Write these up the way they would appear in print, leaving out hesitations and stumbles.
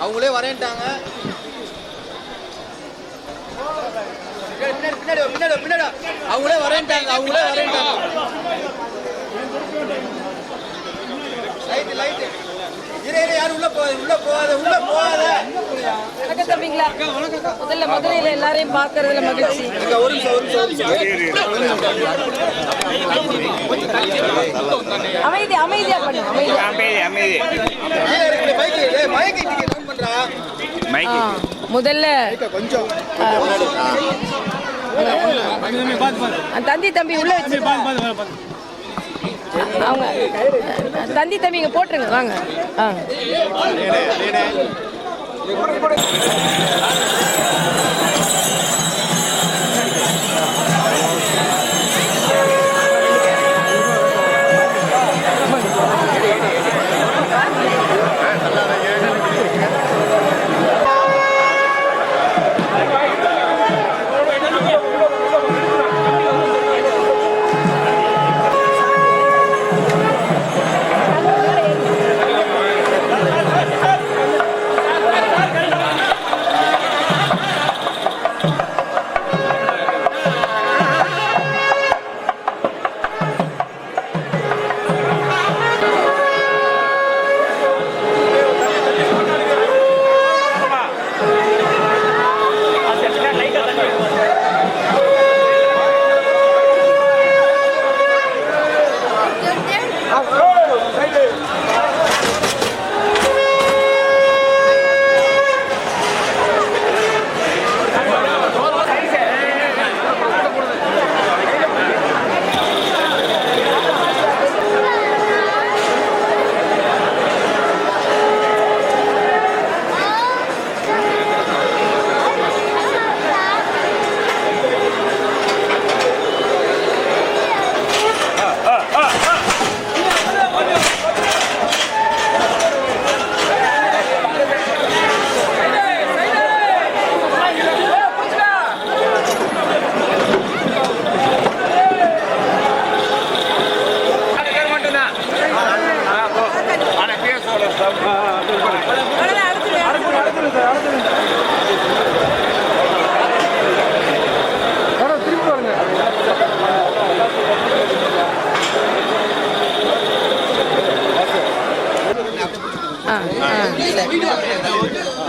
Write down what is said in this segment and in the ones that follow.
அவங்களே வரேன்ட்டாங்க. அவங்களே வரேன்ட்டாங்க. லைட் யாரும் உள்ள போகாத. தம்பிங்களா, முதல்ல மதுரையில எல்லாரையும் பார்க்கறதுல மகிழ்ச்சி. ஒரு நிமிஷம். அமைதியா பண்ணு. முதல்ல தம்பி உள்ள வச்சு அவங்க தம்பி இங்க போட்டுருங்க. வாங்க.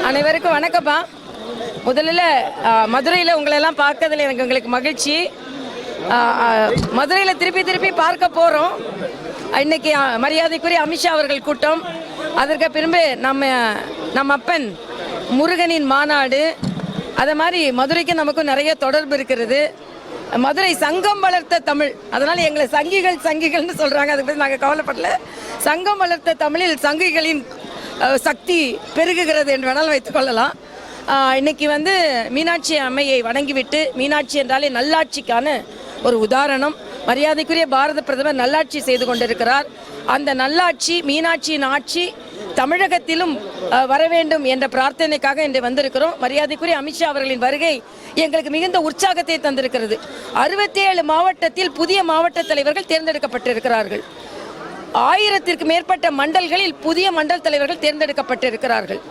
அனைவருக்கும் வணக்கம்ப்பா. முதல்ல மதுரையில் உங்களெல்லாம் பார்க்கறதுல எங்களுக்கு மகிழ்ச்சி. மதுரையில் திருப்பி பார்க்க போகிறோம். இன்னைக்கு மரியாதைக்குரிய அமித்ஷா அவர்கள் கூட்டம், அதற்கு பின்பு நம்ம அப்பன் முருகனின் மாநாடு. அதை மாதிரி மதுரைக்கு நமக்கும் நிறைய தொடர்பு இருக்கிறது. மதுரை சங்கம் வளர்த்த தமிழ், அதனால் எங்களை சங்கிகள்னு சொல்கிறாங்க. அதை பற்றி நாங்கள் கவலைப்படல. சங்கம் வளர்த்த தமிழில் சங்கிகளின் சக்தி பெருகுகிறது என்று வேணாலும் வைத்துக்கொள்ளலாம். இன்னைக்கு மீனாட்சி அம்மையை வணங்கிவிட்டு, மீனாட்சி என்றாலே நல்லாட்சிக்கான ஒரு உதாரணம். மரியாதைக்குரிய பாரத பிரதமர் நல்லாட்சி செய்து கொண்டிருக்கிறார். அந்த நல்லாட்சி, மீனாட்சியின் ஆட்சி தமிழகத்திலும் வர வேண்டும் என்ற பிரார்த்தனைக்காக இன்று வந்திருக்கிறோம். மரியாதைக்குரிய அமித்ஷா அவர்களின் வருகை எங்களுக்கு மிகுந்த உற்சாகத்தை தந்திருக்கிறது. 67 மாவட்டத்தில் புதிய மாவட்ட தலைவர்கள் தேர்ந்தெடுக்கப்பட்டிருக்கிறார்கள். 1000த்திற்கு மேற்பட்ட மண்டல்களில் புதிய மண்டல் தலைவர்கள் தேர்ந்தெடுக்கப்பட்டிருக்கிறார்கள்.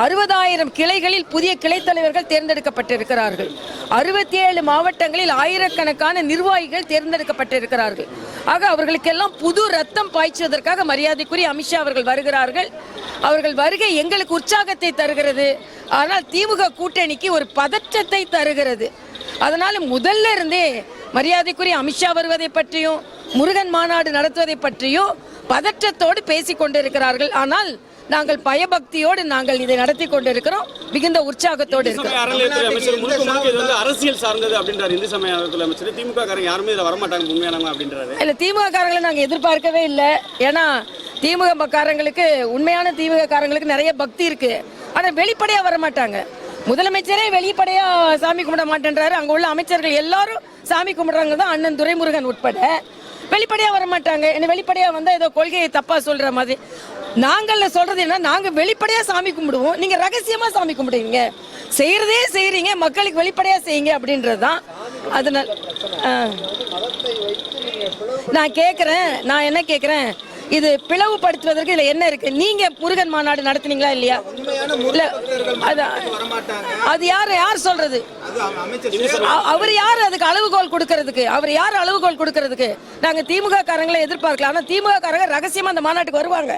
60,000 கிளைகளில் புதிய கிளை தலைவர்கள் தேர்ந்தெடுக்கப்பட்டிருக்கிறார்கள். 67 மாவட்டங்களில் ஆயிரக்கணக்கான நிர்வாகிகள் தேர்ந்தெடுக்கப்பட்டிருக்கிறார்கள். ஆக அவர்களுக்கெல்லாம் புது ரத்தம் பாய்ச்சுவதற்காக மரியாதைக்குரிய அமித்ஷா அவர்கள் வருகிறார்கள். அவர்கள் வருகை எங்களுக்கு உற்சாகத்தை தருகிறது. ஆனால் திமுக கூட்டணிக்கு ஒரு பதற்றத்தை தருகிறது. அதனால் முதல்ல இருந்தே மரியாதைக்குரிய அமித்ஷா வருவதை பற்றியும் முருகன் மாநாடு நடத்துவதை பற்றியும் பதற்றத்தோடு பேசிக் கொண்டிருக்கிறார்கள். ஆனால் நாங்கள் பயபக்தியோடு நாங்கள் இதை நடத்தி கொண்டிருக்கிறோம். மிகுந்த உற்சாகத்தோடு இருக்கிறோம். அரசியல் சார்ந்தது அப்படின்றார் இந்து சமய அமைச்சர். திமுக காரங்க யாருமே இதில் வரமாட்டாங்க உண்மையானவங்க அப்படின்றாரு. இல்லை, திமுக காரங்களை நாங்கள் எதிர்பார்க்கவே இல்லை. ஏன்னா திமுக காரங்களுக்கு, உண்மையான திமுக காரங்களுக்கு நிறைய பக்தி இருக்கு. ஆனால் வெளிப்படையாக வரமாட்டாங்க. முதலமைச்சரே வெளிப்படையாக சாமி கும்பிட மாட்டேன்றாரு. அங்கே உள்ள அமைச்சர்கள் எல்லாரும் சாமி கும்பிடுறாங்க தான், அண்ணன் துரைமுருகன் உட்பட. வெளிப்படையாக வரமாட்டாங்க. என்ன வெளிப்படையாக வந்தால் ஏதோ கொள்கையை தப்பாக சொல்கிற மாதிரி. நாங்கள் சொல்கிறது என்ன, நாங்கள் வெளிப்படையாக சாமி கும்பிடுவோம், நீங்கள் ரகசியமாக சாமி கும்பிடுவீங்க. செய்கிறதே செய்கிறீங்க, மக்களுக்கு வெளிப்படையாக செய்யுங்க அப்படின்றது தான். அதனால் நான் என்ன கேட்குறேன், இது பிளவுபடுத்துவதற்கு இதுல என்ன இருக்கு? நீங்க முருகன் மாநாடு நடத்துனீங்களா இல்லையா? இல்ல அது யார் சொல்றது? அவர் யார் அதுக்கு அளவுகோல் கொடுக்கறதுக்கு? அவர் யார் அளவுகோல் கொடுக்கறதுக்கு? நாங்க திமுக காரங்களை எதிர்பார்க்கலாம். ஆனா திமுக காரங்க ரகசியமா அந்த மாநாட்டுக்கு வருவாங்க.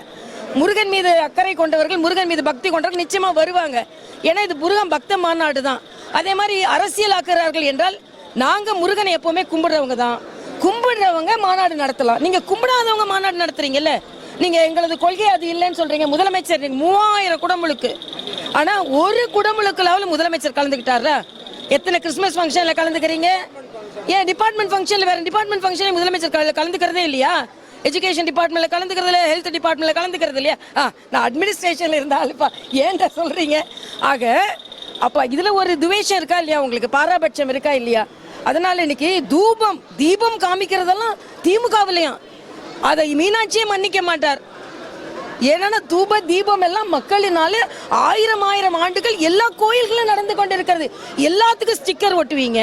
முருகன் மீது அக்கறை கொண்டவர்கள், முருகன் மீது பக்தி கொண்டவர்கள் நிச்சயமா வருவாங்க. ஏன்னா இது முருகன் பக்த மாநாடு தான். அதே மாதிரி அரசியலாக்குறார்கள் என்றால் நாங்க முருகனை எப்பவுமே கும்பிடுறவங்க தான். கும்பிடுறவங்க மாநாடு நடத்தலாம். நீங்க கும்பிடாதவங்க மாநாடு நடத்துறீங்கல்ல. நீங்க எங்களது கொள்கை அது இல்லைன்னு சொல்றீங்க. முதலமைச்சர் 3000 குடமுழுக்கு, ஆனா ஒரு குடமுழுக்குலாவது முதலமைச்சர் கலந்துக்கிட்டாரா? எத்தனை கிறிஸ்துமஸ் ஃபங்க்ஷன்ல கலந்துக்கிறீங்க? ஏன் டிபார்ட்மெண்ட் ஃபங்க்ஷன்ல வேற டிபார்ட்மெண்ட் ஃபங்க்ஷன்ல முதலமைச்சர் கலந்துக்கிறதே இல்லையா? எஜுகேஷன் டிபார்ட்மெண்ட்ல கலந்துக்கிறதுல, ஹெல்த் டிபார்ட்மெண்ட்ல கலந்துக்கிறது இல்லையா? நான் அட்மினிஸ்ட்ரேஷன்ல இருந்தாலுப்பா ஏன்டா சொல்றீங்க? ஆக அப்ப இதுல ஒரு துவேஷம் இருக்கா இல்லையா? உங்களுக்கு பாராபட்சம் இருக்கா இல்லையா? அதனால இன்னைக்கு தீபம் காமிக்கிறதெல்லாம் திமுகவிலையும் அதை மீனாட்சியே மன்னிக்க மாட்டார். ஏன்னா தீபம் எல்லாம் மக்களினால ஆயிரம் ஆண்டுகள் எல்லா கோயில்களும் நடந்து கொண்டு இருக்கிறது. எல்லாத்துக்கும் ஸ்டிக்கர் ஒட்டுவீங்க.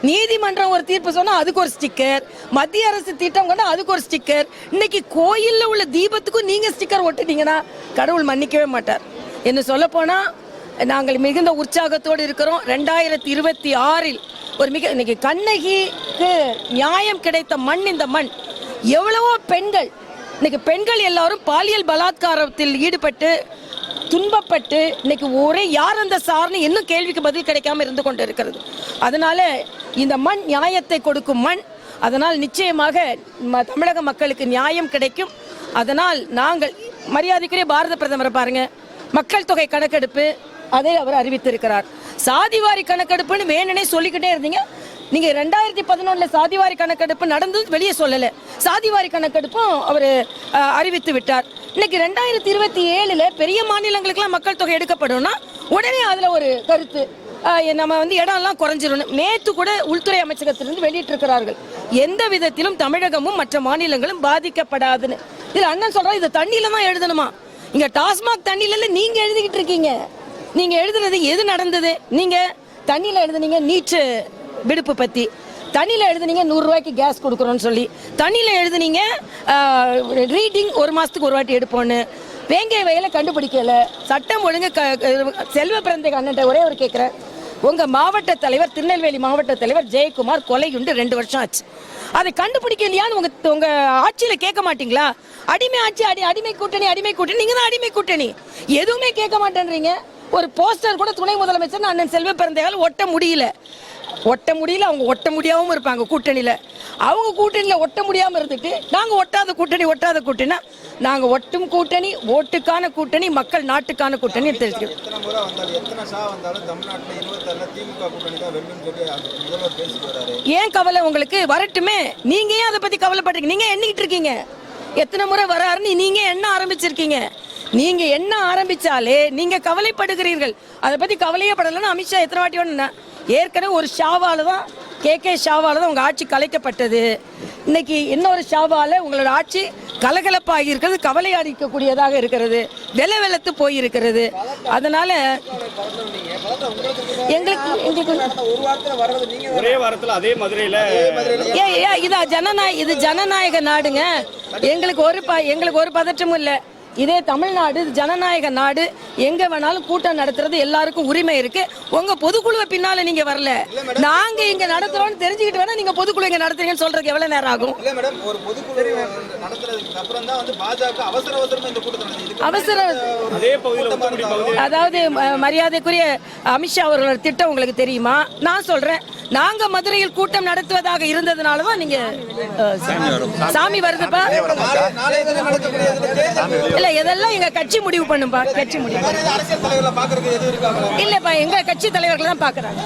நீதிமன்றம் ஒரு தீர்ப்பு சொன்னா அதுக்கு ஒரு ஸ்டிக்கர், மத்திய அரசு திட்டம் கொண்டா அதுக்கு ஒரு ஸ்டிக்கர். இன்னைக்கு கோயில்ல உள்ள தீபத்துக்கும் நீங்க ஸ்டிக்கர் ஒட்டுட்டீங்கன்னா கடவுள் மன்னிக்கவே மாட்டார். என்ன சொல்ல போனா நாங்கள் மிகுந்த உற்சாகத்தோடு இருக்கிறோம். 2026 ஒரு இன்னைக்கு கண்ணகிக்கு நியாயம் கிடைத்த மண் இந்த மண். எவ்வளவோ பெண்கள் இன்னைக்கு பெண்கள் எல்லாரும் பாலியல் பலாத்காரத்தில் ஈடுபட்டு துன்பப்பட்டு இன்னைக்கு ஒரே யார் அந்த சார்னு இன்னும் கேள்விக்கு பதில் கிடைக்காம இருந்து கொண்டு இருக்கிறது. அதனால இந்த மண் நியாயத்தை கொடுக்கும் மண். அதனால் நிச்சயமாக தமிழக மக்களுக்கு நியாயம் கிடைக்கும். அதனால் நாங்கள் மரியாதைக்குரிய பாரத பிரதமரை பாருங்க, மக்கள் தொகை கணக்கெடுப்பு அதை அவர் அறிவித்திருக்கிறார். சாதிவாரி கணக்கெடுப்புன்னு வேணுனே சொல்லிக்கிட்டே இருந்தீங்க. நீங்க 2011 சாதிவாரி கணக்கெடுப்பு நடந்தது வெளியே சொல்லல. சாதிவாரி கணக்கெடுப்பும் அவர் அறிவித்து விட்டார். இன்னைக்கு 2027 பெரிய மாநிலங்களுக்கெல்லாம் மக்கள் தொகை எடுக்கப்படும்னா உடனே அதுல ஒரு கருத்து நம்ம இடம்லாம் குறைஞ்சிரும். நேற்று கூட உள்துறை அமைச்சகத்திலிருந்து வெளியிட்டிருக்கிறார்கள், எந்த விதத்திலும் தமிழகமும் மற்ற மாநிலங்களும் பாதிக்கப்படாதுன்னு. இதுல அண்ணன் சொல்றா இது தண்ணியில தான் எழுதணுமா? இங்க டாஸ்மாக் தண்ணியில நீங்க எழுதிக்கிட்டு இருக்கீங்க. நீங்க எழுதுறது எது நடந்தது? நீங்க தண்ணியில எழுதுனீங்க நீச்சு விடுப்பு பத்தி, தண்ணியில எழுதுனீங்க 100 ரூபாய்க்கு கேஸ் கொடுக்குறோன்னு சொல்லி, தண்ணியில எழுதுனீங்க ரீடிங் 1 மாசத்துக்கு ஒரு வாட்டி எடுப்போன்னு. வேங்கை வயலை கண்டுபிடிக்கல. சட்டம் ஒழுங்கு செல்வ பிறந்த அண்ணன் ஒரே ஒரு கேட்கிறேன், உங்க மாவட்ட தலைவர் திருநெல்வேலி மாவட்ட தலைவர் ஜெயக்குமார் கொலையுண்டு 2 வருஷம் ஆச்சு. அதை கண்டுபிடிக்கலையான்னு உங்க ஆட்சியில கேட்க மாட்டீங்களா? அடிமை ஆட்சி, அடிமை கூட்டணி நீங்க தான் அடிமை கூட்டணி. எதுவுமே கேட்க மாட்டேன்றீங்க. ஒரு போஸ்டர் கூட துணை முதலமைச்சர் அண்ணன் செல்வ பிறந்தகால ஒட்ட முடியல. அவங்க ஒட்ட முடியாம இருப்பாங்க கூட்டணியில. அவங்க கூட்டணியில ஒட்ட முடியாம இருந்துட்டு நாங்க ஒட்டாத கூட்டணினா நாங்க ஒட்டும் கூட்டணி, ஓட்டுக்கான கூட்டணி, மக்கள் நாட்டுக்கான கூட்டணி தெரிஞ்சுக்கணும். ஏன் கவலை உங்களுக்கு? வரட்டுமே. நீங்க ஏன் அதை பத்தி கவலைப்படுறீங்க? நீங்க எண்ணிக்கிட்டு இருக்கீங்க எத்தனை முறை வராருன்னு. நீங்க எண்ண ஆரம்பிச்சிருக்கீங்க. நீங்க என்ன ஆரம்பிச்சாலே நீங்க கவலைப்படுகிறீர்கள். அதை பத்தி கவலையே படலன்னு அமித்ஷா எத்தனை வாட்டி வேணும்னா, ஏற்கனவே ஒரு ஷாவால தான் கே ஷாவால தான் உங்க ஆட்சி கலைக்கப்பட்டது. இன்னைக்கு இன்னொரு ஷாவால உங்களோட ஆட்சி கலகலப்பாகி இருக்கிறது, கவலை அளிக்கக்கூடியதாக இருக்கிறது, வெள்ளத்து போயிருக்கிறது. அதனால எங்களுக்கு ஒரே வாரத்தில் அதே மதுரையில் இது ஜனநாயக நாடுங்க. எங்களுக்கு ஒரு பதற்றமும் இல்லை. இதே தமிழ்நாடு ஜனநாயக நாடு. எங்க வேணாலும் கூட்டம் நடத்துறது எல்லாருக்கும் உரிமை இருக்கு. உங்க பொதுக்குழுவை பின்னால நீங்க வரல, நாங்க இங்க நடத்துறோம்னு தெரிஞ்சுக்கிட்டு வேணா நீங்க பொதுக்குழு இங்க நடத்துறீங்கன்னு சொல்றதுக்கு எவ்வளவு நேரம் ஆகும்? அதாவது மரியாதைக்குரிய அமித்ஷா அவர்களோட திட்டம் உங்களுக்கு தெரியுமா? நான் சொல்றேன், நாங்க மதுரையில் கூட்டம் நடத்துவதாக இருந்ததுனாலதான் நீங்க சாமி வருதுப்பா. இல்ல இதெல்லாம் எங்க கட்சி முடிவு பண்ணும்பா. கட்சி முடிவு இல்லப்பா, எங்க கட்சி தலைவர்கள் தான் பாக்குறாங்க.